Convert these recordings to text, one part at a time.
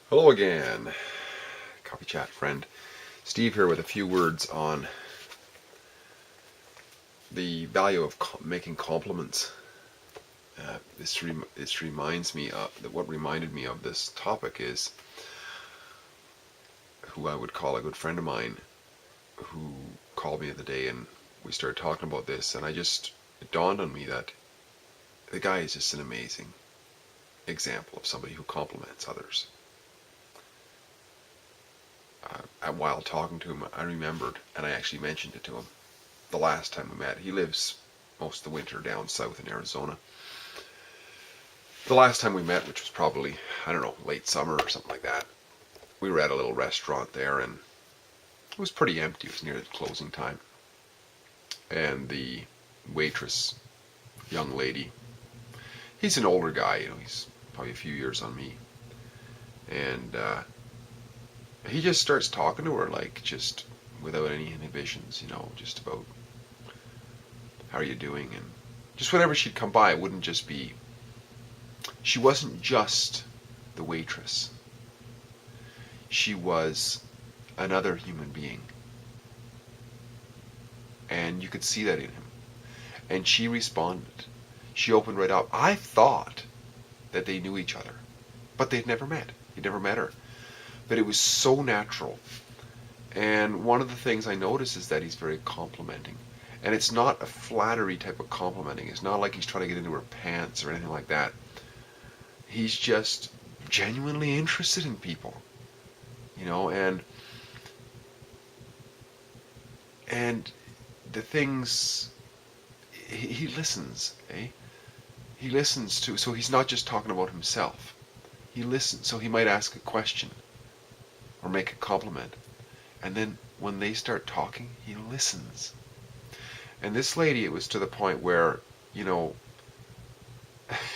Hello again, coffee chat friend. Steve here with a few words on the value of making compliments. This reminds me of what reminded me of this topic is who I would call a good friend of mine, who called me the other day, and we started talking about this, and it dawned on me that the guy is just an amazing example of somebody who compliments others. While talking to him, I remembered, and I actually mentioned it to him the last time we met. He lives most of the winter down south in Arizona. The last time we met, which was probably, I don't know, late summer or something like that, we were at a little restaurant there, and it was pretty empty. It was near the closing time. And the waitress, young lady, he's an older guy, he's probably a few years on me. And he just starts talking to her, like, just without any inhibitions, just about how are you doing, and just whenever she'd come by, it wouldn't just be, she wasn't just the waitress. She was another human being. And you could see that in him. And she responded. She opened right up. I thought that they knew each other, but they'd never met. He'd never met her. But it was so natural. And one of the things I noticed is that he's very complimenting. And it's not a flattery type of complimenting. It's not like he's trying to get into her pants or anything like that. He's just genuinely interested in people. And the things, he listens, eh? He listens to, so he's not just talking about himself. He listens, so he might ask a question or make a compliment. And then when they start talking, he listens. And this lady, it was to the point where,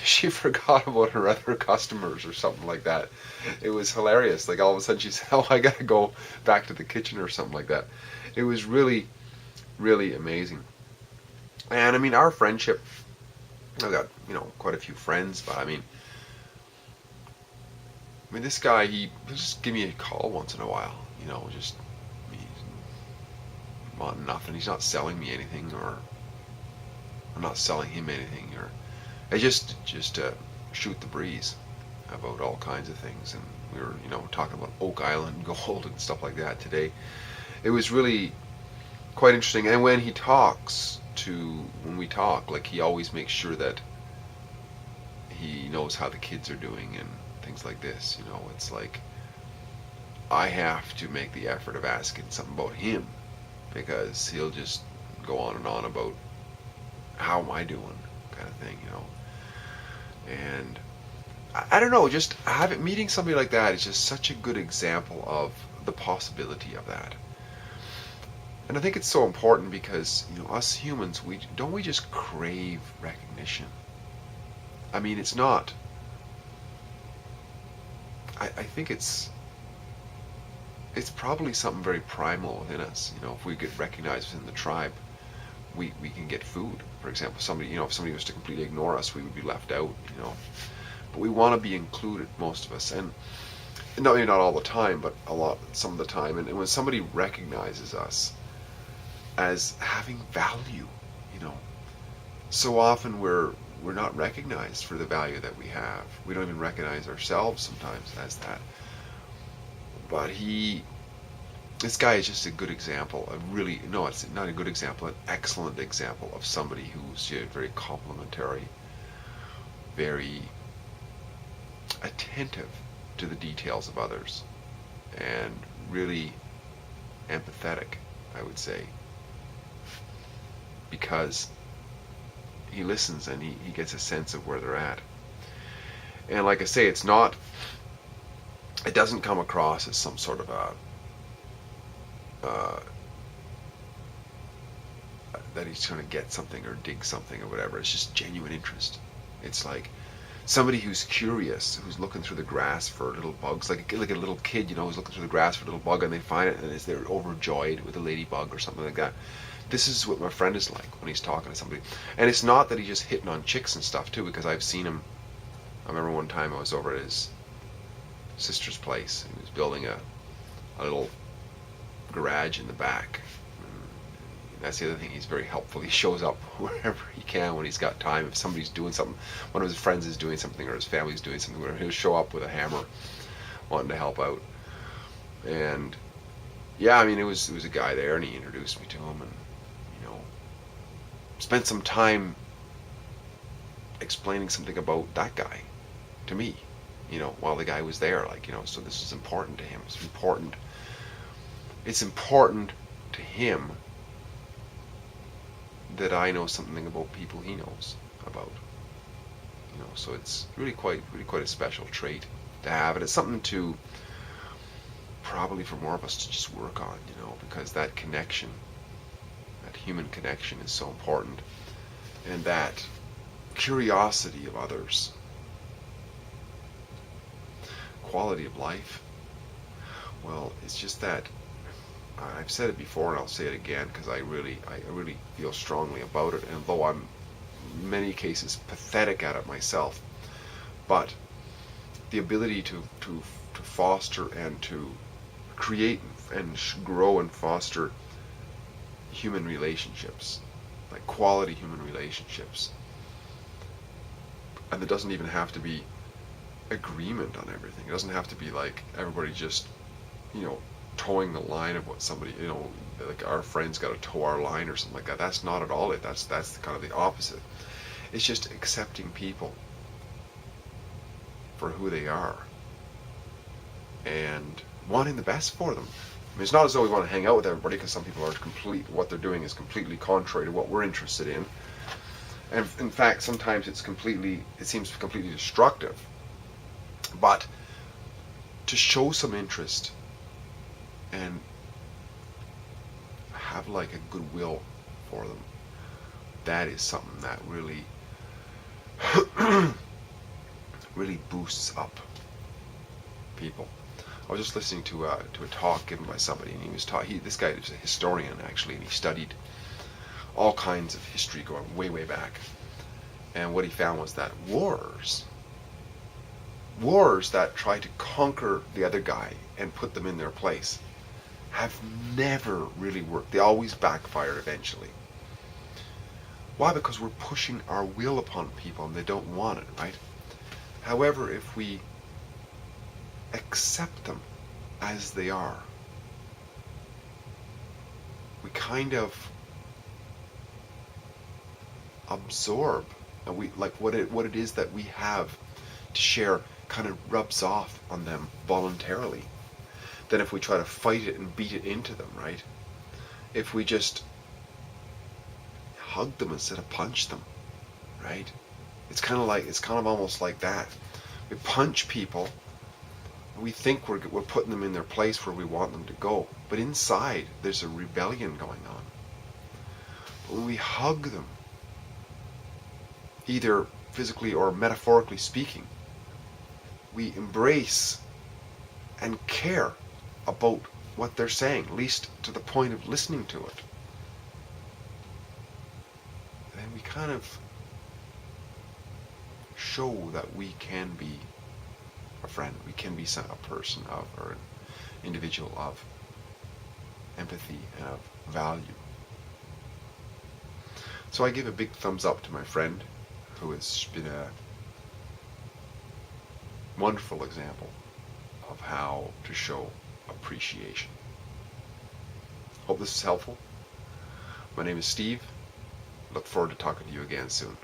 she forgot about her other customers or something like that. It was hilarious. Like all of a sudden she said, oh, I gotta go back to the kitchen or something like that. It was really, really amazing. And I mean, our friendship, I've got, quite a few friends, but I mean, this guy, he just give me a call once in a while, just he's wanting nothing. He's not selling me anything, or I'm not selling him anything, or I just shoot the breeze about all kinds of things. And we were, talking about Oak Island gold and stuff like that today. It was really quite interesting. And when we talk, like, he always makes sure that he knows how the kids are doing and things like this. It's like I have to make the effort of asking something about him, because he'll just go on and on about how am I doing, kind of thing. And I don't know, just meeting somebody like that is just such a good example of the possibility of that. And I think it's so important because, us humans, we just crave recognition. I mean, it's not, I think it's probably something very primal within us. If we get recognized within the tribe, we can get food. For example, if somebody was to completely ignore us, we would be left out, But we want to be included, most of us. And not all the time, but some of the time. And when somebody recognizes us as having value, so often we're not recognized for the value that we have. We don't even recognize ourselves sometimes as that. But this guy is just a good example, it's not a good example, an excellent example of somebody who's very complimentary, very attentive to the details of others, and really empathetic, I would say, because he listens and he gets a sense of where they're at. And like I say, it doesn't come across as some sort of that he's trying to get something or dig something or whatever. It's just genuine interest. It's like somebody who's curious, who's looking through the grass for little bugs, like a little kid, who's looking through the grass for a little bug, and they find it, and they're overjoyed with a ladybug or something like that. This is what my friend is like when he's talking to somebody. And it's not that he's just hitting on chicks and stuff too, because I've seen him. I remember one time I was over at his sister's place, and he was building a little garage in the back. And that's the other thing. He's very helpful. He shows up wherever he can when he's got time. If somebody's doing something, one of his friends is doing something, or his family's doing something, whatever, he'll show up with a hammer, wanting to help out. And yeah, I mean, it was a guy there, and he introduced me to him, and spent some time explaining something about that guy to me, while the guy was there, so this is important to him. It's important to him that I know something about people he knows about. So it's really quite a special trait to have, and it's something to probably for more of us to just work on, because that connection, that human connection, is so important, and that curiosity of others, quality of life. Well, it's just that I've said it before, and I'll say it again, because I really feel strongly about it, and though I'm in many cases pathetic at it myself, but the ability to foster and to create and grow and foster human relationships, like quality human relationships, and it doesn't even have to be agreement on everything. It doesn't have to be like everybody just towing the line of what somebody, like our friend's got to toe our line or something like that. That's not at all it. That's kind of the opposite. It's just accepting people for who they are and wanting the best for them. I mean, it's not as though we want to hang out with everybody, because some people are what they're doing is completely contrary to what we're interested in. And in fact, sometimes it seems completely destructive. But to show some interest and have like a goodwill for them, that is something that really really boosts up people. I was just listening to a talk given by somebody, and this guy is a historian actually, and he studied all kinds of history going way back. And what he found was that wars that try to conquer the other guy and put them in their place have never really worked. They always backfire eventually. Why? Because we're pushing our will upon people and they don't want it, right? However, if we accept them as they are, we kind of absorb, and we like what it is that we have to share kind of rubs off on them voluntarily. Then if we try to fight it and beat it into them, right? If we just hug them instead of punch them, right? It's kind of almost like that. We punch people, and we think we're putting them in their place where we want them to go, but inside there's a rebellion going on. But when we hug them, either physically or metaphorically speaking, we embrace and care about what they're saying, at least to the point of listening to it. And then we kind of show that we can be a friend, we can be a person of, or an individual of empathy and of value. So I give a big thumbs up to my friend, who has been a wonderful example of how to show appreciation. Hope this is helpful. My name is Steve. Look forward to talking to you again soon.